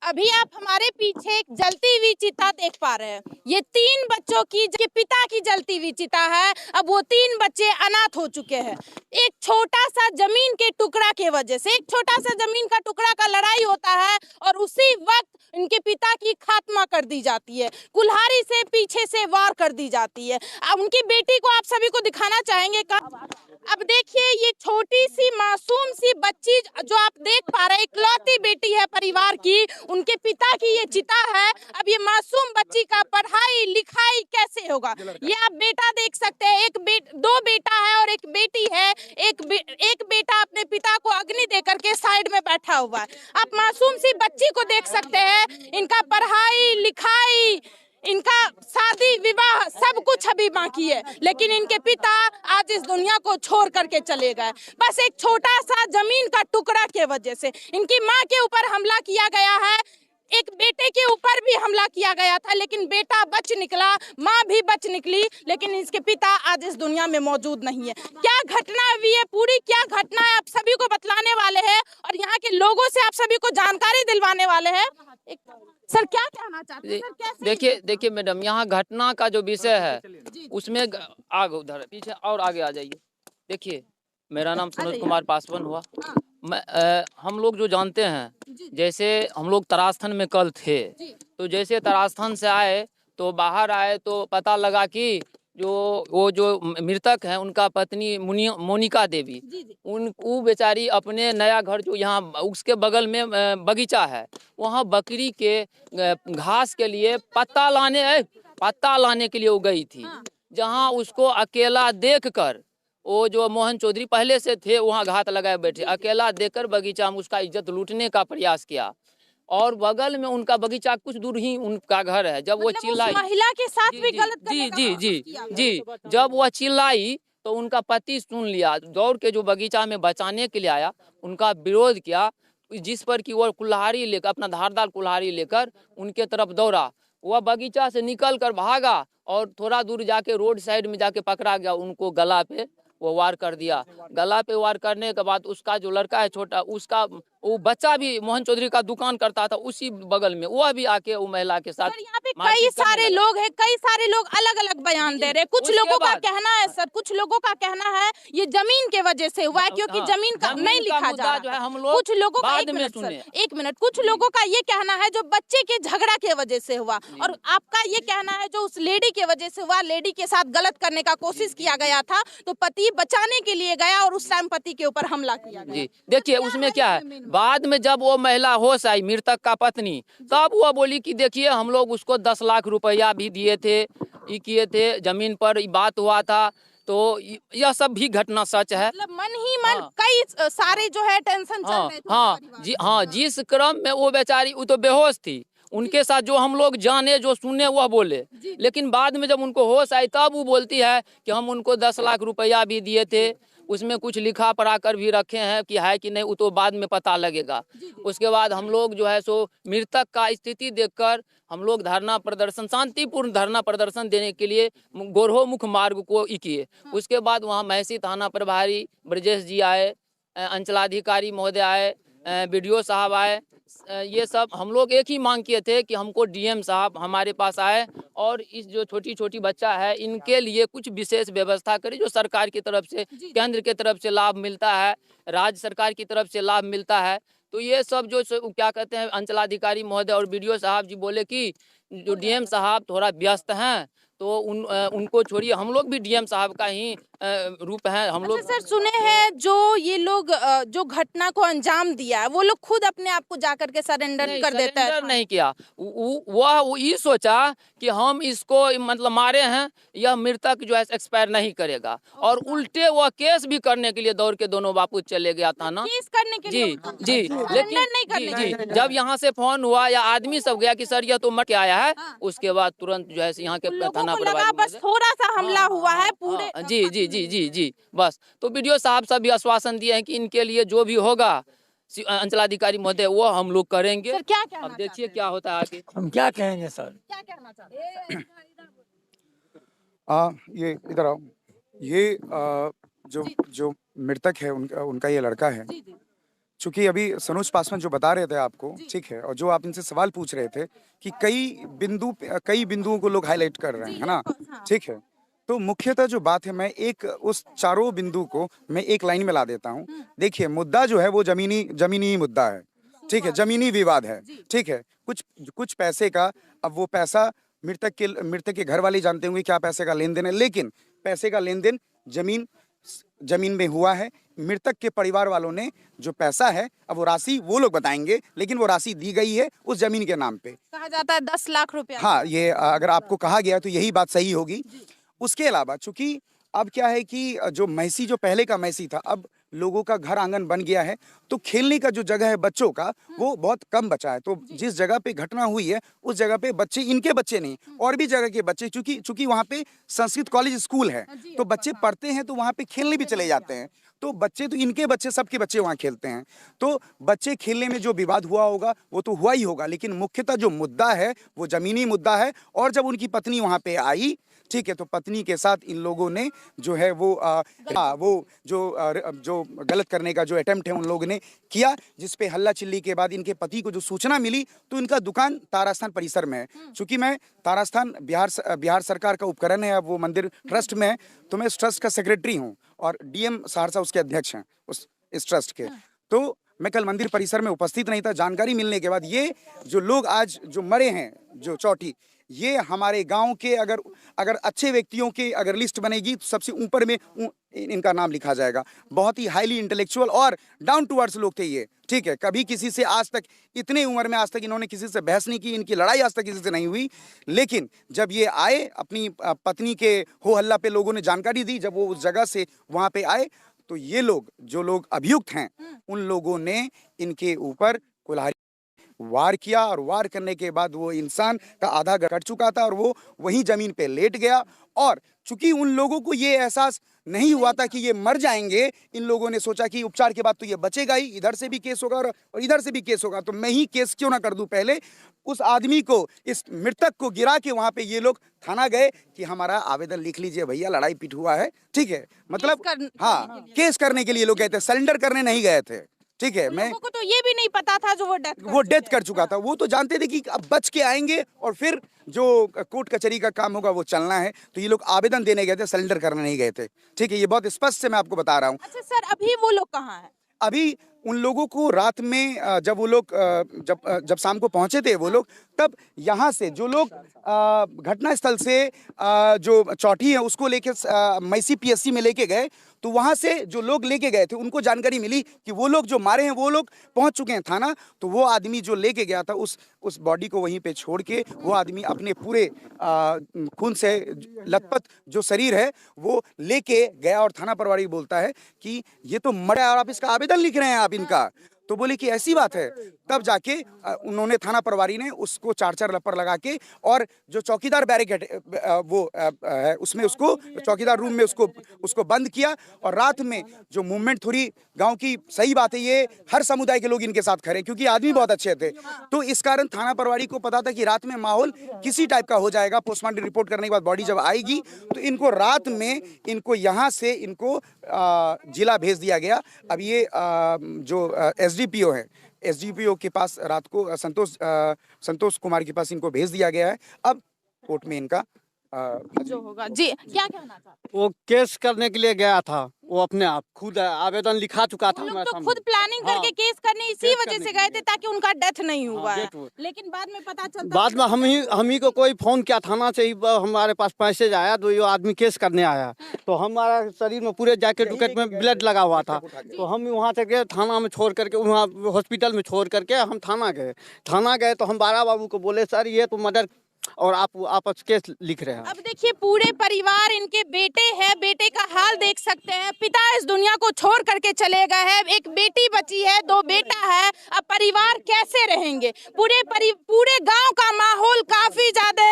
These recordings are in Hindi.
अभी आप हमारे पीछे एक जलती हुई चिता देख पा रहे हैं। ये 3 बच्चों की जिनके पिता की जलती हुई चिता है। अब वो 3 बच्चे अनाथ हो चुके हैं। एक छोटा सा जमीन के टुकड़ा के वजह से, एक छोटा सा जमीन का टुकड़ा का लड़ाई होता है और उसी वक्त इनके पिता की खात्मा कर दी जाती है। कुल्हाड़ी से पीछे से वार कर दी जाती है। अब उनकी बेटी को आप सभी को दिखाना चाहेंगे का? अब देखिए, ये छोटी सी मासूम सी बच्ची जो आप देख पा रहे हैं, इकलौती बेटी है परिवार की, उनके पिता की ये चिता है। अब ये मासूम बच्ची का पढ़ाई लिखाई कैसे होगा? ये आप बेटा देख सकते हैं, दो बेटा है और एक बेटी है। एक बेटा अपने पिता को अग्नि देकर के साइड में बैठा हुआ है। आप मासूम सी बच्ची को देख सकते हैं, इनका पढ़ाई लिखाई, इनका शादी विवाह सब कुछ अभी बाकी है, लेकिन इनके पिता आज इस दुनिया को छोड़ करके चले गए। बस एक छोटा सा जमीन का टुकड़ा के वजह से इनकी माँ के ऊपर हमला किया गया है। एक बेटे के ऊपर भी हमला किया गया था, लेकिन बेटा बच निकला, माँ भी बच निकली, लेकिन इसके पिता आज इस दुनिया में मौजूद नहीं है। क्या घटना हुई है, पूरी क्या घटना है, आप सभी को बतलाने वाले हैं और यहाँ के लोगों से आप सभी को जानकारी दिलवाने वाले हैं। सर, क्या कहना चाहते हैं? सर, कैसे? देखिए मैडम, यहाँ घटना का जो विषय है उसमें आगे उधर पीछे और आगे आ जाइए। देखिए, मेरा नाम सुनील कुमार पासवान हुआ। हम लोग जो जानते हैं, जैसे हम लोग तारास्थान में कल थे, तो जैसे तारास्थान से आए तो बाहर आए तो पता लगा कि जो मृतक है उनका पत्नी मोनिका देवी, वो बेचारी अपने नया घर जो यहाँ उसके बगल में बगीचा है, वहाँ बकरी के घास के लिए पत्ता लाने के लिए वो गई थी। जहाँ उसको अकेला देखकर वो जो मोहन चौधरी पहले से थे वहाँ घात लगाए बैठे, अकेला देखकर बगीचा में उसका इज्जत लूटने का प्रयास किया। और बगल में उनका बगीचा कुछ दूर ही उनका घर है। जब वो चिल्लाई, महिला के साथ भी गलत करने का कोशिश किया। जी, जब वो चिल्लाई तो उनका पति सुन लिया, दौड़ के जो बगीचा में बचाने के लिए आया, उनका विरोध किया, जिस पर कि वो कुल्हाड़ी लेकर, अपना धारदार कुल्हाड़ी लेकर उनके तरफ दौड़ा। वह बगीचा से निकल कर भागा और थोड़ा दूर जाके रोड साइड में जाके पकड़ा गया। उनको गला पे वो वार कर दिया। गला पे वार करने के बाद उसका जो लड़का है छोटा, उसका वो बच्चा भी मोहन चौधरी का दुकान करता था उसी बगल में, वह भी आके वो महिला के साथ। यहाँ पे कई सारे लोग हैं, कई सारे लोग अलग अलग बयान दे रहे हैं। कुछ लोगों का कहना है सर, कुछ लोगों का कहना है ये जमीन के वजह से हुआ है, क्योंकि जमीन का नहीं लिखा जा रहा है। हम लोग कुछ लोगों का, एक मिनट, कुछ लोगों का ये कहना है जो बच्चे के झगड़ा के वजह से हुआ, और आपका ये कहना है जो उस लेडी के वजह से हुआ, लेडी के साथ गलत करने का कोशिश किया गया था, तो पति बचाने के लिए गया और उस टाइम पति के ऊपर हमला किया गया। जी, देखिए उसमें क्या है, बाद में जब वो महिला होश आई, मृतक का पत्नी, तब वो बोली कि देखिए हम लोग उसको 10 लाख रुपया भी दिए थे, ये किए थे, जमीन पर बात हुआ था। तो यह सब भी घटना सच है। मतलब मन ही मन कई सारे जो है टेंशन चल रहे थे। हाँ, जिस क्रम में वो बेचारी, वो तो बेहोश थी, उनके साथ जो हम लोग जाने जो सुने वह बोले, लेकिन बाद में जब उनको होश आई तब वो बोलती है कि हम उनको 10 लाख रुपया भी दिए थे, उसमें कुछ लिखा पढ़ा कर भी रखे हैं कि है कि नहीं, वो तो बाद में पता लगेगा। उसके बाद हम लोग जो है सो मृतक का स्थिति देखकर हम लोग धरना प्रदर्शन, शांतिपूर्ण धरना प्रदर्शन देने के लिए गोरहो मुख्य मार्ग को किए। उसके बाद वहाँ महसी थाना प्रभारी ब्रजेश जी आए, अंचलाधिकारी महोदय आए, BDO साहब आए। ये सब हम लोग एक ही मांग किए थे कि हमको DM साहब हमारे पास आए और इस जो छोटी छोटी बच्चा है इनके लिए कुछ विशेष व्यवस्था करें, जो सरकार की तरफ से, केंद्र की तरफ से लाभ मिलता है, राज्य सरकार की तरफ से लाभ मिलता है। तो ये सब जो क्या कहते हैं, अंचलाधिकारी महोदय और BDO साहब जी बोले कि जो DM साहब थोड़ा व्यस्त हैं, तो उनको छोड़िए, हम लोग भी DM साहब का ही रूप है। हम लोग सर सुने हैं जो ये लोग जो घटना को अंजाम दिया है, वो लोग खुद अपने आप को जाकर के सरेंडर कर देता है। नहीं किया, वह ये सोचा कि हम इसको मतलब मारे हैं, यह मृतक जो है एक्सपायर नहीं करेगा, और उल्टे वह केस भी करने के लिए दौड़ के दोनों बापू चले गया था ना, केस करने के लिए। जी, लेकिन जब यहाँ से फोन हुआ या आदमी सब गया कि सर यह तो मर के आया है, उसके बाद तुरंत जो है यहाँ के थाना प्रभारी, बस थोड़ा सा हमला हुआ है पूरे। जी, बस। तो BDO साहब सब भी आश्वासन दिए हैं कि इनके लिए जो भी होगा अंचलाधिकारी महोदय वो हम लोग करेंगे। सर क्या कहना, अब देखिए क्या होता है आगे। हम क्या कहेंगे सर, क्या कहना चाहते हैं? ये इधर आओ। ये जो मृतक है उनका ये लड़का है। चूंकि अभी सनोज पासवान जो बता रहे थे आपको, ठीक है, और जो आप इनसे सवाल पूछ रहे थे कि कई बिंदुओं को लोग हाईलाइट कर रहे हैं, है ना, ठीक है। तो मुख्यतः जो बात है, मैं एक उस चारों बिंदु को मैं एक लाइन में ला देता हूँ। देखिए, मुद्दा जो है वो जमीनी ही मुद्दा है, ठीक है, जमीनी विवाद है, ठीक है। कुछ कुछ पैसे का, अब वो पैसा मृतक के घर वाले जानते होंगे क्या पैसे का लेन देन है, लेकिन पैसे का लेन देन जमीन में हुआ है। मृतक के परिवार वालों ने जो पैसा है, अब वो राशि वो लोग बताएंगे, लेकिन वो राशि दी गई है उस जमीन के नाम पे। कहा जाता है 10 लाख रुपया। हाँ, ये अगर आपको कहा गया तो यही बात सही होगी। उसके अलावा चूंकि अब क्या है कि जो मैसी, जो पहले का मैसी था, अब लोगों का घर आंगन बन गया है, तो खेलने का जो जगह है बच्चों का वो बहुत कम बचा है। तो जिस जगह पे घटना हुई है उस जगह पे बच्चे, इनके बच्चे नहीं और भी जगह के बच्चे, चूंकि वहाँ पे संस्कृत कॉलेज स्कूल है, तो बच्चे पढ़ते हैं, तो वहाँ पे खेलने भी चले जाते हैं। तो बच्चे तो इनके बच्चे, सबके बच्चे वहाँ खेलते हैं। तो बच्चे खेलने में जो विवाद हुआ होगा वो तो हुआ ही होगा, लेकिन मुख्यतः जो मुद्दा है वो जमीनी मुद्दा है। और जब उनकी पत्नी वहाँ पे आई, ठीक है, तो पत्नी के साथ इन लोगों ने जो है वो जो गलत करने का जो अटेम्प्ट है उन लोगों ने किया, जिसपे हल्ला चिल्ली के बाद इनके पति को जो सूचना मिली, तो इनका दुकान तारास्थान परिसर में है। चूंकि मैं तारास्थान बिहार सरकार का उपकरण है, अब वो मंदिर ट्रस्ट में है, तो मैं इस ट्रस्ट का सेक्रेटरी हूँ और डीएम सहरसा उसके अध्यक्ष हैं इस ट्रस्ट के। तो मैं कल मंदिर परिसर में उपस्थित नहीं था। जानकारी मिलने के बाद ये जो लोग आज जो मरे हैं, जो चौटी, ये हमारे गांव के अगर अच्छे व्यक्तियों की अगर लिस्ट बनेगी तो सबसे ऊपर में इनका नाम लिखा जाएगा। बहुत ही हाईली इंटेलेक्चुअल और डाउन टू अर्थ लोग थे ये, ठीक है। कभी किसी से आज तक, इतने उम्र में आज तक इन्होंने किसी से बहस नहीं की, इनकी लड़ाई आज तक किसी से नहीं हुई। लेकिन जब ये आए, अपनी पत्नी के हो हल्ला पे लोगों ने जानकारी दी, जब वो उस जगह से वहाँ पे आए, तो ये लोग, जो लोग अभियुक्त हैं, उन लोगों ने इनके ऊपर कुल्हाड़ी वार किया। और वार करने के बाद वो इंसान का आधा कट चुका था और वो वहीं जमीन पे लेट गया। और चूंकि उन लोगों को ये एहसास नहीं हुआ था कि ये मर जाएंगे, इन लोगों ने सोचा कि उपचार के बाद तो ये बचेगा ही, इधर से भी केस होगा और इधर से भी केस होगा, तो मैं ही केस क्यों ना कर दूं। पहले उस आदमी को, इस मृतक को गिरा के वहां पे ये लोग थाना गए कि हमारा आवेदन लिख लीजिए भैया, लड़ाई पीट हुआ है, ठीक है, मतलब हाँ, केस करने के लिए लोग गए थे, सरेंडर करने नहीं गए थे, ठीक है। मैं को तो ये भी नहीं पता था जो वो डेथ कर चुका था। वो तो जानते थे कि अब बच के आएंगे और फिर जो कोर्ट कचहरी का काम होगा वो चलना है। तो ये लोग आवेदन देने गए थे, सरेंडर करने नहीं गए थे, ठीक है। ये बहुत स्पष्ट से मैं आपको बता रहा हूँ। अच्छा सर, अभी वो लोग कहाँ हैं? अभी उन लोगों को रात में जब वो लोग जब शाम को पहुंचे थे वो लोग, तब यहाँ से जो लोग घटना स्थल से जो चौटी है उसको लेके मैसी पीएससी में लेके गए, तो वहाँ से जो लोग लेके गए थे उनको जानकारी मिली कि वो लोग जो मारे हैं वो लोग पहुँच चुके हैं थाना। तो वो आदमी जो लेके गया था उस बॉडी को वहीं पे छोड़ के वो आदमी अपने पूरे खून से लथपथ जो शरीर है वो लेके गया। और थाना प्रभारी बोलता है कि ये तो मरा और आप इसका आवेदन लिख रहे हैं आप इनका। तो बोले कि ऐसी बात है। तब जाके उन्होंने, थाना प्रभारी ने उसको 4-4 लप्पर लगा के, और जो चौकीदार बैरिकेड वो है उसमें उसको, चौकीदार रूम में उसको बंद किया। और रात में जो मूवमेंट, थोड़ी गांव की, सही बात है, ये हर समुदाय के लोग इनके साथ खड़े क्योंकि आदमी बहुत अच्छे थे। तो इस कारण थाना प्रभारी को पता था कि रात में माहौल किसी टाइप का हो जाएगा। पोस्टमार्टम रिपोर्ट करने के बाद बॉडी जब आएगी तो इनको रात में, इनको यहाँ से इनको जिला भेज दिया गया। अब ये जो एसडीपीओ है, एसडीपीओ के पास रात को संतोष कुमार के पास इनको भेज दिया गया है। अब कोर्ट में इनका जो होगा। जी, क्या कहना चाहते? वो केस करने के लिए गया था, वो अपने आप खुद आवेदन लिखा चुका था। लोग तो खुद प्लानिंग करके केस करने इसी वजह से गए थे ताकि उनका डेथ नहीं हुआ है। लेकिन बाद में पता चलता, बाद में हम ही को कोई फोन किया, थाना से ही हमारे पास मैसेज आया, तो ये आदमी केस करने आया। तो हमारा शरीर में पूरे जैकेट उकेट में ब्लड लगा हुआ था। तो हम वहाँ से गए थाना में, छोड़ करके वहाँ हॉस्पिटल में छोड़ करके हम थाना गए। तो हम बारा बाबू को बोले, सर ये तो मर्डर और आप आपस केस लिख रहे हैं। अब देखिए, पूरे परिवार, इनके बेटे हैं, बेटे का हाल देख सकते हैं। पिता इस दुनिया को छोड़ करके चले गए हैं, एक बेटी बची है, 2 बेटा है। अब परिवार कैसे रहेंगे? पूरे गांव का माहौल काफी ज्यादा,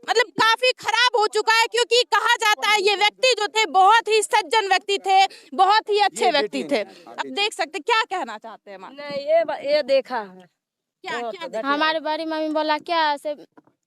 मतलब काफी खराब हो चुका है, क्योंकि कहा जाता है ये व्यक्ति जो थे बहुत ही सज्जन व्यक्ति थे, बहुत ही अच्छे व्यक्ति थे। अब देख सकते, क्या कहना चाहते हैं? नहीं, ये देखा है क्या क्या हमारे बड़ी मम्मी बोला क्या से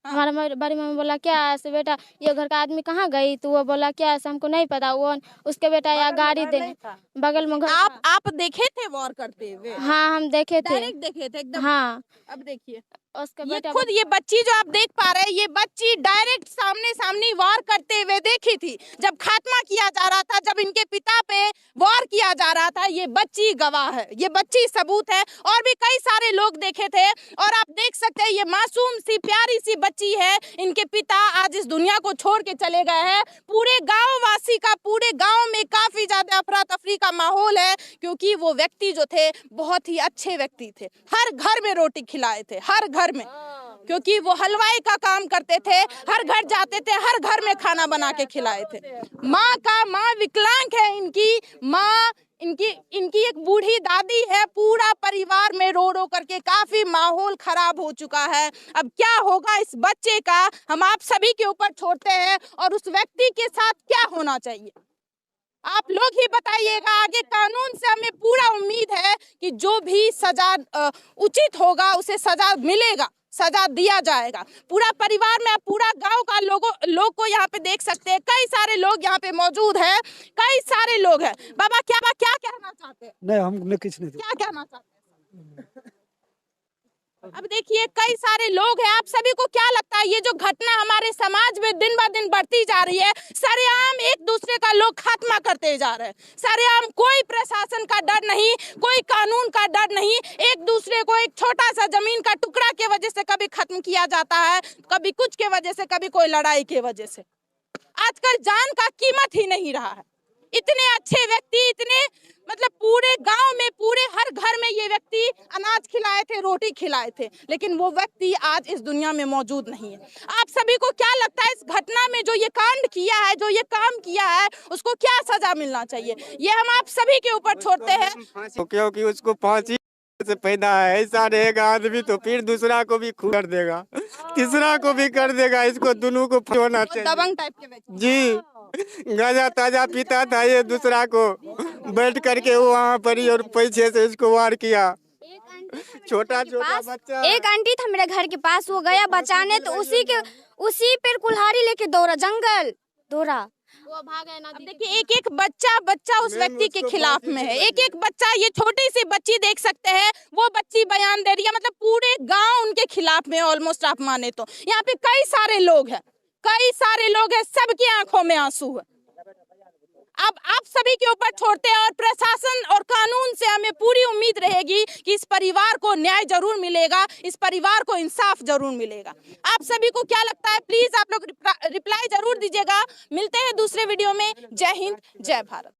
हमारा बड़ी मम्मी बोला क्या ऐसे बेटा ये घर का आदमी कहाँ गई, तो वो बोला क्या ऐसे हमको नहीं पता, वो उसके बेटा या गाड़ी देने बगल में घर। आप देखे थे वॉर करते हुए? हाँ हम देखे थे। डायरेक्ट देखे थे एकदम? हाँ अब देखिए उसका ये बेटा खुद ये बच्ची जो आप देख पा रहे हैं, ये बच्ची डायरेक्ट सामने सामने वार करते हुए देखी थी। जब खात्मा किया जा रहा था, जब इनके पिता पे वार किया जा रहा था, ये बच्ची गवाह है, ये बच्ची सबूत है। और भी कई सारे लोग देखे थे और आप देख सकते हैं ये मासूम सी प्यारी सी बच्ची है। इनके पिता आज इस दुनिया को छोड़ के चले गए हैं। पूरे गाँव वासी का, पूरे गाँव में काफी ज्यादा अफरा तफरी का माहौल है, क्योंकि वो व्यक्ति जो थे बहुत ही अच्छे व्यक्ति थे। हर घर में रोटी खिलाए थे, हर घर में, क्योंकि वो हलवाई का काम करते थे, हर घर जाते थे, हर घर में खाना बना के खिलाए थे। माँ विकलांग है, इनकी माँ, इनकी एक बूढ़ी दादी है। पूरा परिवार में रो रो करके काफी माहौल खराब हो चुका है। अब क्या होगा इस बच्चे का, हम आप सभी के ऊपर छोड़ते हैं, और उस व्यक्ति के साथ क्या होना चाहिए आप लोग ही बताइएगा। आगे कानून से हमें पूरा उम्मीद है कि जो भी सजा उचित होगा उसे सजा मिलेगा, सजा दिया जाएगा। पूरा परिवार में आप पूरा गांव का लोग को यहाँ पे देख सकते हैं। कई सारे लोग यहाँ पे मौजूद हैं, कई सारे लोग हैं। बाबा क्या कहना चाहते हैं? नहीं हम कुछ नहीं। क्या कहना चाहते हैं? अब देखिए कई सारे लोग हैं, आप सभी को क्या लगता है ये जो घटना हमारे समाज में दिन ब दिन बढ़ती जा रही है, सरेआम एक दूसरे का लोग खात्मा करते जा रहे हैं, सरेआम, कोई प्रशासन का डर नहीं, कोई कानून का डर नहीं, एक दूसरे को एक छोटा सा जमीन का टुकड़ा के वजह से कभी खत्म किया जाता है, कभी कुछ के वजह से, कभी कोई लड़ाई के वजह से। आजकल जान का कीमत ही नहीं रहा है। इतने अच्छे व्यक्ति, इतने मतलब पूरे गांव में, पूरे हर घर में ये व्यक्ति अनाज खिलाए थे, रोटी खिलाए थे, लेकिन वो व्यक्ति आज इस दुनिया में मौजूद नहीं है। आप सभी को क्या लगता है इस घटना में जो ये कांड किया है, जो ये काम किया है, उसको क्या सजा मिलना चाहिए? ये हम आप सभी के ऊपर छोड़ते हैं, क्योंकि उसको फांसी से पैदा है। ऐसा रहेगा आदमी तो फिर दूसरा को भी कर देगा, तीसरा को भी कर देगा। इसको दोनों को होना चाहिए। दबंग टाइप के व्यक्ति जी, गांजा ताजा पीता था ये, दूसरा को बैठ करके वो वहाँ पर ही और पैसे से इसको वार किया। छोटा बच्चा, एक आंटी था मेरे घर के पास, वो गया बचाने, तो उसी पर कुल्हाड़ी लेके दौड़ा, जंगल दौड़ा, वो भागा ना। देखिए एक एक बच्चा उस व्यक्ति के खिलाफ में है। एक एक बच्चा, ये छोटी सी बच्ची देख सकते हैं, वो बच्ची बयान दे रही है, मतलब पूरे गांव उनके खिलाफ में ऑलमोस्ट, आप माने तो। यहाँ पे कई सारे लोग हैं, सबकी आंखों में आंसू है। अब आप सभी के ऊपर छोड़ते हैं, और प्रशासन और कानून से हमें पूरी उम्मीद रहेगी कि इस परिवार को न्याय जरूर मिलेगा, इस परिवार को इंसाफ जरूर मिलेगा। आप सभी को क्या लगता है, प्लीज आप लोग रिप्लाई जरूर दीजिएगा। मिलते हैं दूसरे वीडियो में। जय हिंद, जय भारत।